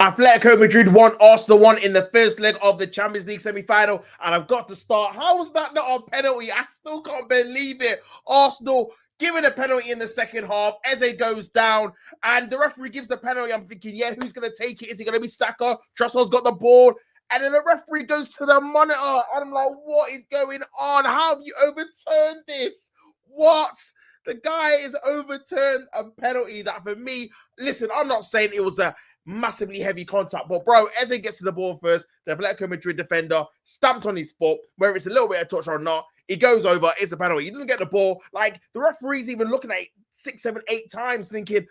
Atletico Madrid won, Arsenal won in the first leg of the Champions League semi-final, and I've got to start. How was that not a penalty? I still can't believe it. Arsenal giving a penalty in the second half. Eze goes down, and the referee gives the penalty. I'm thinking, yeah, who's going to take it? Is it going to be Saka? Trossel's got the ball. And then the referee goes to the monitor, and I'm like, what is going on? How have you overturned this? What? The guy is overturned a penalty that for me, listen, I'm not saying it was the massively heavy contact, but bro, Eze gets to the ball first, the Atletico Madrid defender stamped on his foot, whether it's a little bit of touch or not, he goes over, it's a penalty. He doesn't get the ball. Like, the referee's even looking at it 6, 7, 8 times thinking,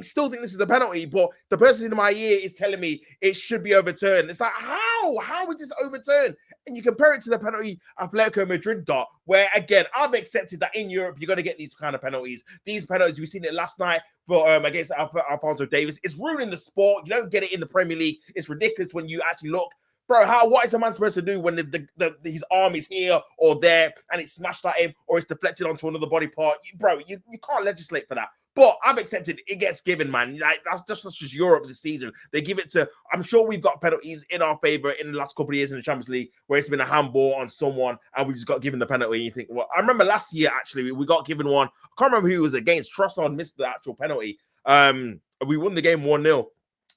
still think this is a penalty, but the person in my ear is telling me it should be overturned. It's like, how? How is this overturned? And you compare it to the penalty Atletico Madrid got, where, again, I've accepted that in Europe, you're going to get these kind of penalties. These penalties, we've seen it last night against Alphonso Davies. It's ruining the sport. You don't get it in the Premier League. It's ridiculous when you actually look. Bro, what is a man supposed to do when his arm is here or there and it's smashed at him or it's deflected onto another body part? Bro, you can't legislate for that. But I've accepted it gets given, man. Like, that's just Europe this season. They give it to, I'm sure we've got penalties in our favor in the last couple of years in the Champions League where it's been a handball on someone and we just got given the penalty. And you think, well, I remember last year, actually, we got given one. I can't remember who it was against. Trossard missed the actual penalty. We won the game 1-0.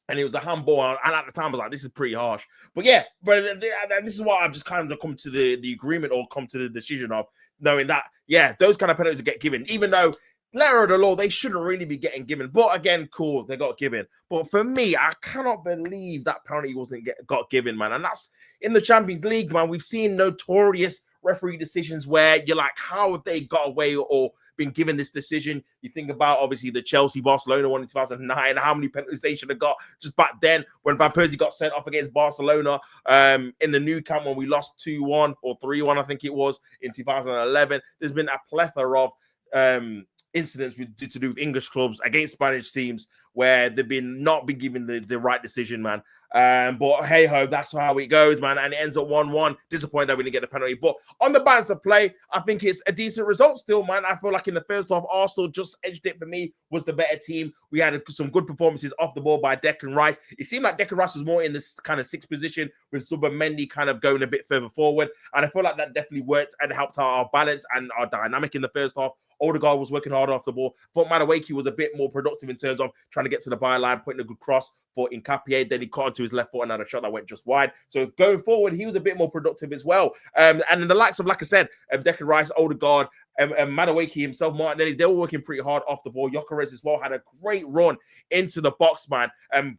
And it was a handball, and at the time I was like, "This is pretty harsh." But yeah, but this is what I've just kind of come to the agreement or come to the decision of knowing that, yeah, those kind of penalties get given, even though letter of the law they shouldn't really be getting given. But again, cool, they got given. But for me, I cannot believe that penalty wasn't got given, man. And that's in the Champions League, man. We've seen notorious referee decisions where you're like, how have they got away or been given this decision? You think about, obviously, the Chelsea-Barcelona one in 2009, how many penalties they should have got just back then when Van Persie got sent off against Barcelona in the Nou Camp when we lost 2-1 or 3-1, I think it was, in 2011. There's been a plethora of incidents to do with English clubs against Spanish teams where they've not been given the right decision, man. But hey ho, that's how it goes, man. And it ends up 1-1. Disappointed that we didn't get the penalty. But on the balance of play, I think it's a decent result still, man. I feel like in the first half, Arsenal just edged it for me, was the better team. We had some good performances off the ball by Declan Rice. It seemed like Declan Rice was more in this kind of 6th position with Mendy kind of going a bit further forward. And I feel like that definitely worked and helped our balance and our dynamic in the first half. Odegaard was working hard off the ball. I thought Madueke was a bit more productive in terms of trying to get to the byline, putting a good cross for Nketiah. Then he caught onto his left foot and had a shot that went just wide. So going forward, he was a bit more productive as well. And in the likes of, like I said, Declan Rice, Odegaard, and Madueke himself, Martinelli, they were working pretty hard off the ball. Gyökeres as well had a great run into the box, man.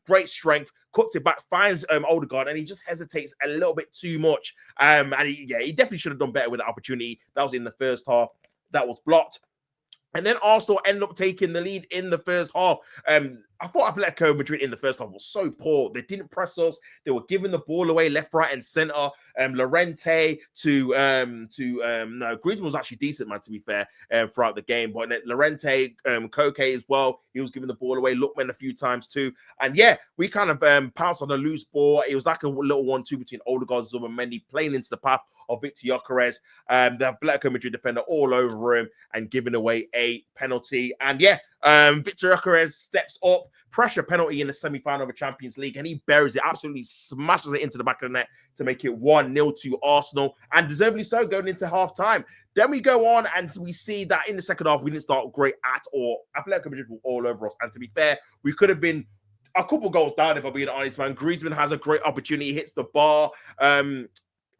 Great strength, cuts it back, finds Odegaard, and he just hesitates a little bit too much. And he definitely should have done better with the opportunity. That was in the first half. That was blocked. And then Arsenal ended up taking the lead in the first half. I thought Atletico Madrid in the first half was so poor. They didn't press us. They were giving the ball away left, right, and center. Llorente Griezmann was actually decent, man, to be fair, throughout the game. But Llorente, Koke as well, he was giving the ball away. Lookman a few times too. And yeah, we kind of pounced on a loose ball. It was like a little 1-2 between Odegaard and Mendy playing into the path of Victor Gyökeres. The Atletico Madrid defender all over him and giving away a penalty. And yeah, Victor Gyökeres steps up, pressure penalty in the semi-final of the Champions League, and he buries it, absolutely smashes it into the back of the net to make it 1-0 to Arsenal, and deservedly so going into half-time. Then we go on and we see that in the second half, we didn't start great at all. Atletico Madrid were all over us, and to be fair, we could have been a couple goals down, if I'm being honest, man. Griezmann has a great opportunity, hits the bar. No,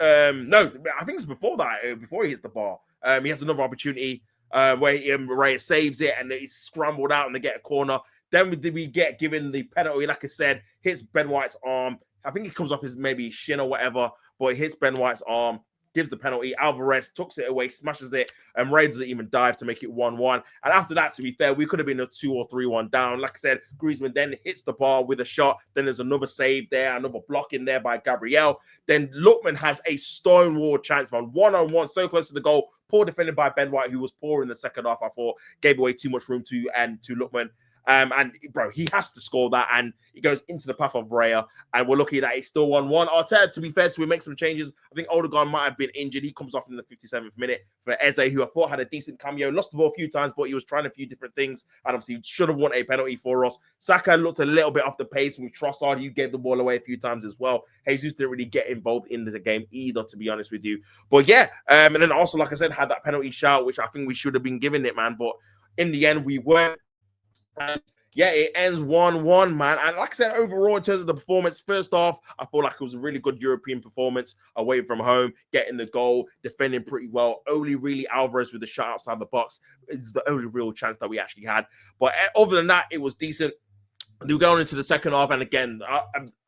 I think it's before that, before he hits the bar. He has another opportunity where Reyes saves it and he's scrambled out and they get a corner. Then we get given the penalty, like I said, hits Ben White's arm. I think it comes off his maybe shin or whatever, but it hits Ben White's arm, gives the penalty. Alvarez tucks it away, smashes it, and Ray doesn't even dive to make it 1-1. And after that, to be fair, we could have been a 2 or 3-1 down. Like I said, Griezmann then hits the bar with a shot. Then there's another save there, another block in there by Gabriel. Then Lookman has a stonewall chance, man. 1-on-1, so close to the goal. Poor defended by Ben White, who was poor in the second half, I thought. Gave away too much room to Lookman. And bro, he has to score that, and he goes into the path of Raya, and we're lucky that it's still 1-1. Arteta, to be fair to him, make some changes. I think Odegaard might have been injured. He comes off in the 57th minute for Eze, who I thought had a decent cameo, lost the ball a few times, but he was trying a few different things, and obviously should have won a penalty for us. Saka looked a little bit off the pace with Trossard. You gave the ball away a few times as well. Jesus didn't really get involved in the game either, to be honest with you. But yeah, and then also, like I said, had that penalty shout, which I think we should have been giving it, man. But in the end, we weren't. And yeah, it ends 1-1, man. And like I said, overall, in terms of the performance, first off, I feel like it was a really good European performance away from home, getting the goal, defending pretty well. Only really Alvarez with the shot outside the box is the only real chance that we actually had. But other than that, it was decent. We're going into the second half, and again,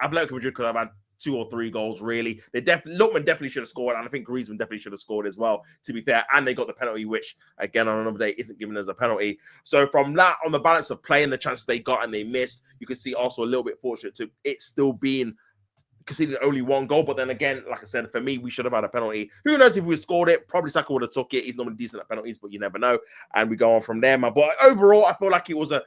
Atletico Madrid could have had 2 or 3 goals, really. Lookman definitely should have scored, and I think Griezmann definitely should have scored as well, to be fair. And they got the penalty, which, again, on another day, isn't given as a penalty. So from that, on the balance of playing the chances they got and they missed, you can see also a little bit fortunate to it still being conceded only 1 goal. But then again, like I said, for me, we should have had a penalty. Who knows if we scored it? Probably Saka would have took it. He's normally decent at penalties, but you never know. And we go on from there, man. But overall, I feel like it was in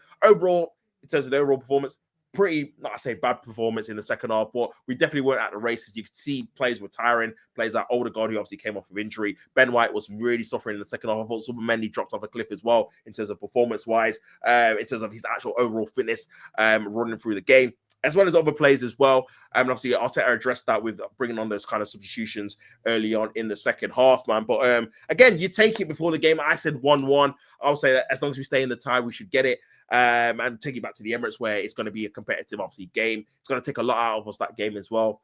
terms of the overall performance, pretty, not I say bad performance in the second half, but we definitely weren't at the races. You could see players were tiring. Players like Odegaard, who obviously came off of injury. Ben White was really suffering in the second half. I thought Mendy dropped off a cliff as well in terms of performance-wise, in terms of his actual overall fitness running through the game, as well as other players as well. And obviously, Arteta addressed that with bringing on those kind of substitutions early on in the second half, man. But again, you take it before the game. I said 1-1. I'll say that as long as we stay in the tie, we should get it. And take it back to the Emirates, where it's going to be a competitive, obviously, game. It's going to take a lot out of us, that game as well.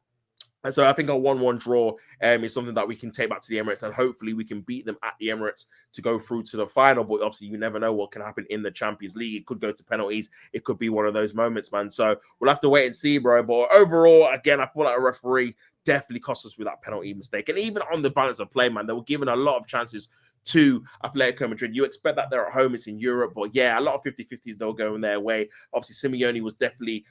And so I think a 1-1 draw is something that we can take back to the Emirates, and hopefully we can beat them at the Emirates to go through to the final. But obviously, you never know what can happen in the Champions League. It could go to penalties. It could be one of those moments, man. So we'll have to wait and see, bro. But overall, again, I feel like a referee definitely cost us with that penalty mistake. And even on the balance of play, man, they were given a lot of chances to Atletico Madrid. You expect that they're at home, it's in Europe, but yeah, a lot of 50-50s they'll go in their way. Obviously, Simeone was definitely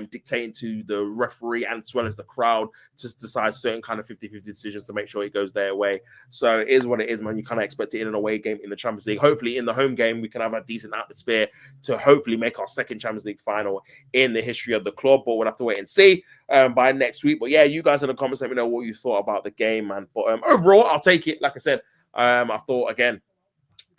dictating to the referee and as well as the crowd to decide certain kind of 50-50 decisions to make sure it goes their way. So it is what it is, man. You kind of expect it in an away game in the Champions League. Hopefully, in the home game, we can have a decent atmosphere to hopefully make our second Champions League final in the history of the club, but we'll have to wait and see by next week. But yeah, you guys in the comments, let me know what you thought about the game, man. But overall, I'll take it. Like I said, I thought, again,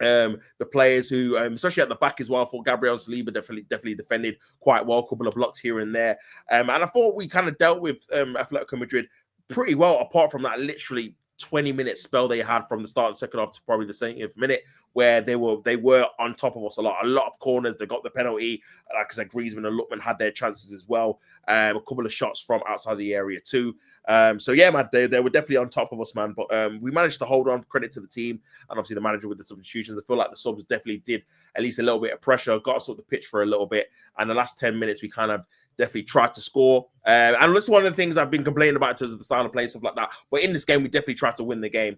the players who, especially at the back as well, I thought Gabriel Saliba definitely defended quite well, a couple of blocks here and there. And I thought we kind of dealt with Atletico Madrid pretty well, apart from that literally 20-minute spell they had from the start of the second half to probably the 70th minute, where they were on top of us a lot of corners. They got the penalty. Like I said, Griezmann and Lookman had their chances as well. A couple of shots from outside the area too. So yeah, man, they were definitely on top of us, man. But we managed to hold on. Credit to the team and obviously the manager with the substitutions. I feel like the subs definitely did at least a little bit of pressure, got us off the pitch for a little bit. And the last 10 minutes, we kind of definitely tried to score. And that's one of the things I've been complaining about in terms of the style of play, stuff like that. But in this game, we definitely tried to win the game.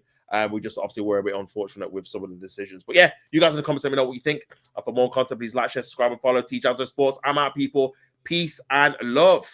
We just obviously were a bit unfortunate with some of the decisions. But yeah, you guys in the comments, let me know what you think. For more content, please like, share, subscribe, and follow T Sports. I'm out, people. Peace and love.